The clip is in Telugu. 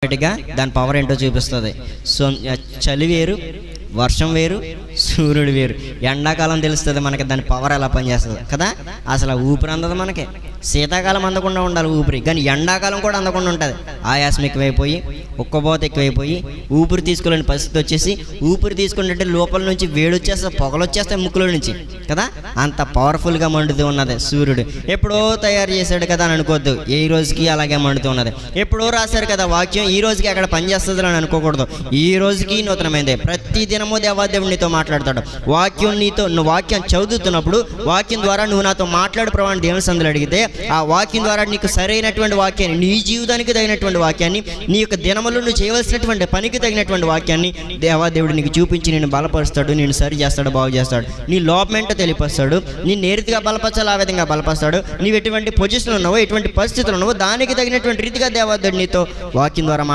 ఆటోమేటిక్గా దాని పవర్ ఏంటో చూపిస్తుంది. సో చలి వేరు, వర్షం వేరు, సూర్యుడు వేరు. ఎండాకాలం తెలుస్తుంది మనకి దాని పవర్ ఎలా పనిచేస్తుంది కదా. అసలు ఊపిరి అందదు మనకి. శీతాకాలం అందకుండా ఉండాలి ఊపిరి, కానీ ఎండాకాలం కూడా అందకుండా ఉంటుంది. ఆయాసం ఎక్కువైపోయి, ఉక్కపోత ఎక్కువైపోయి, ఊపిరి తీసుకోలేని పరిస్థితి వచ్చేసి, ఊపిరి తీసుకుంటే లోపల నుంచి వేడి వచ్చేస్తే, పొగలు వచ్చేస్తాయి ముక్కులో నుంచి కదా. అంత పవర్ఫుల్గా మండుతూ ఉన్నది సూర్యుడు. ఎప్పుడో తయారు చేశాడు కదా అని అనుకోవద్దు, ఏ రోజుకి అలాగే మండుతూ ఉన్నది. ఎప్పుడో రాశారు కదా వాక్యం, ఈ రోజుకి అక్కడ పనిచేస్తుంది అని అనుకోకూడదు. ఈ రోజుకి నూతనమైంది. ప్రతి దినము దేవాదేవుడు నీతో మాట్లాడతాడు. వాక్యం నీతో, నువ్వు వాక్యం చదువుతున్నప్పుడు వాక్యం ద్వారా నువ్వు నాతో మాట్లాడు ప్రభు అని దేవుని సందులో అడిగితే, ఆ వాక్యం ద్వారా నీకు సరైనటువంటి వాక్యాన్ని, నీ జీవితానికి తగినటువంటి వాక్యాన్ని, నీ యొక్క దినములు నువ్వు చేయవలసినటువంటి పనికి తగినటువంటి వాక్యాన్ని దేవాదేవుడు నీకు చూపించి నేను బలపరుస్తాడు, నేను సరి చేస్తాడు, బాగు చేస్తాడు. నీ లోపమేంటో తెలియపరుస్తాడు. నేను ఏ రీతిగా బలపరచాలి ఆ విధంగా బలపరుస్తాడు. నీవు ఎటువంటి పొజిషన్ ఉన్నావో, ఎటువంటి పరిస్థితులు ఉన్నావో దానికి తగినటువంటి రీతిగా దేవాదేవుడు నీతో వాక్యం ద్వారా